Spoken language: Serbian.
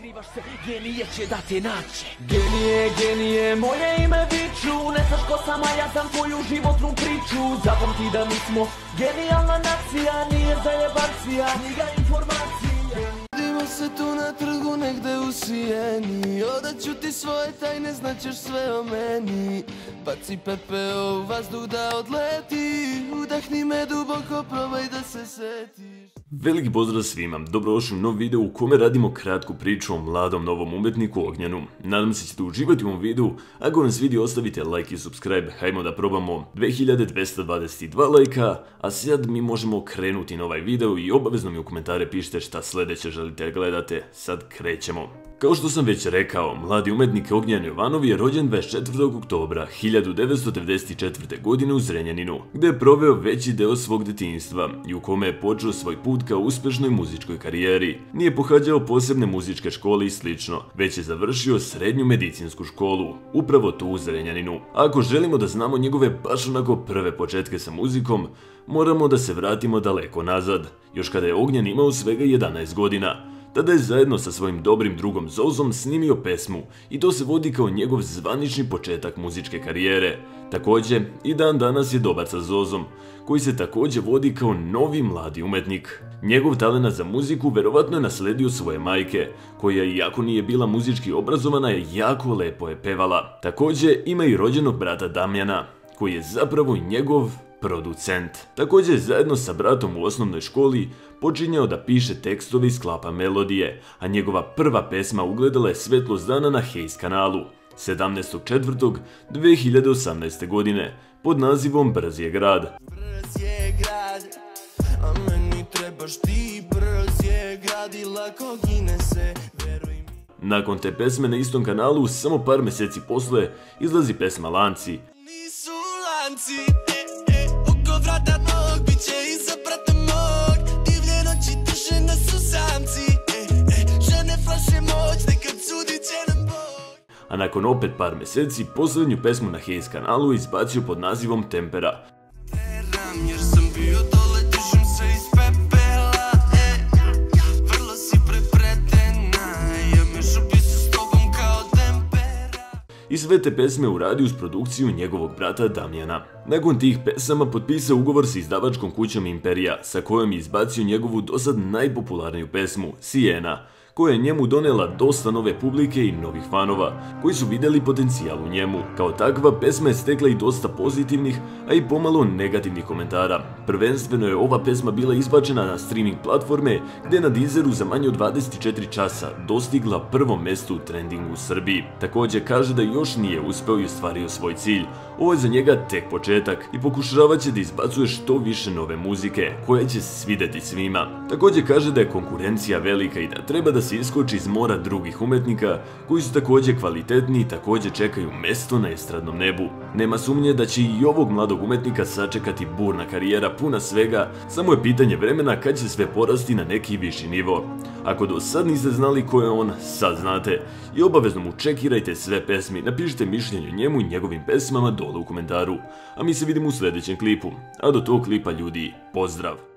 Skrivaš se, genije će da te naće. Genije, genije, moje ime viču. Ne znaš ko sam, a ja znam tvoju životnu priču. Zapamti da mi smo genijalna nacija. Nije zajebancija, knjiga informacija. Vidimo se tu na trgu negde usijeni. Odaću ti svoje tajne, znaćeš sve o meni. Baci pepeo u vazduh da odleti. Udahni me duboko, probaj da se setiš. Veliki pozdrav svima, dobrodošli u nov video u kome radimo kratku priču o mladom novom umetniku Ognjanu. Nadam se ćete uživati u ovom videu, ako vam se vidio ostavite like i subscribe, hajmo da probamo 2222 lajka, a sad mi možemo krenuti na ovaj video i obavezno mi u komentare pišite šta sljedeće želite gledate, sad krećemo. Kao što sam već rekao, mladi umetnik Ognjan Jovanov je rođen 24. oktobra 1994. godine u Zrenjaninu, gdje je proveo veći deo svog detinjstva i u kome je počeo svoj put ka uspešnoj muzičkoj karijeri. Nije pohađao posebne muzičke škole i slično, već je završio srednju medicinsku školu, upravo tu u Zrenjaninu. Ako želimo da znamo njegove baš onako prve početke sa muzikom, moramo da se vratimo daleko nazad, još kada je Ognjan imao svega 11 godina. Tada je zajedno sa svojim dobrim drugom Zozom snimio pesmu i to se vodi kao njegov zvanični početak muzičke karijere. Također, i dan danas je dobar sa Zozom, koji se također vodi kao novi mladi umetnik. Njegov talent za muziku verovatno je nasledio svoje majke, koja iako nije bila muzički obrazovana, jako lepo je pevala. Također ima i rođenog brata Damjana, koji je zapravo njegov producent. Također zajedno sa bratom u osnovnoj školi počinjao da piše tekstove i sklapa melodije, a njegova prva pesma ugledala je svetlost dana na Hejs kanalu 17.4.2018. godine pod nazivom Brz je grad. Brz je grad, a meni trebaš ti. Brz je grad i lako gine se, veruj mi. Nakon te pesme na istom kanalu, samo par mjeseci posle, izlazi pesma Lanci. Nisu lanci, oko vrata mog, bit će iza brata mog. Divlje noći duše nas su samci, žene flaše moć, nekad sudit će nam Bog. A nakon opet par mjeseci, posljednju pesmu na Hejs kanalu izbacio pod nazivom Tempera. Teram jer sam bio dole, dižem se iz pepela, vrlo si prepretena, ja mešao bi se s tobom kao tempera. I sve te pesme uradio uz produkciju njegovog brata Damjana. Nakon tih pesama potpisao ugovor sa izdavačkom kućom Imperija, sa kojom je izbacio njegovu dosad najpopularniju pesmu, Sijena, koja je njemu donela dosta nove publike i novih fanova, koji su vidjeli potencijal u njemu. Kao takva, pesma je stekla i dosta pozitivnih, a i pomalo negativnih komentara. Prvenstveno je ova pesma bila izbačena na streaming platforme, gdje je na Deezeru za manje od 24 časa dostigla prvo mjesto u trendingu u Srbiji. Također kaže da još nije uspeo i ostvario svoj cilj. Ovo je za njega tek početak i pokušavat će da izbacuje što više nove muzike, koje će se svidjeti svima. Također kaže da je konkurencija velika i da treba da se iskoči iz mora drugih umetnika koji su također kvalitetni i također čekaju mesto na estradnom nebu. Nema sumnje da će i ovog mladog umetnika sačekati burna karijera puna svega, samo je pitanje vremena kad će sve porasti na neki viši nivo. Ako do sad niste znali ko je on, sad znate. I obavezno mu čekirajte sve pesmi, napišite mišljenje o njemu i njegovim pesmama dole u komentaru. A mi se vidimo u sljedećem klipu. A do tog klipa ljudi, pozdrav!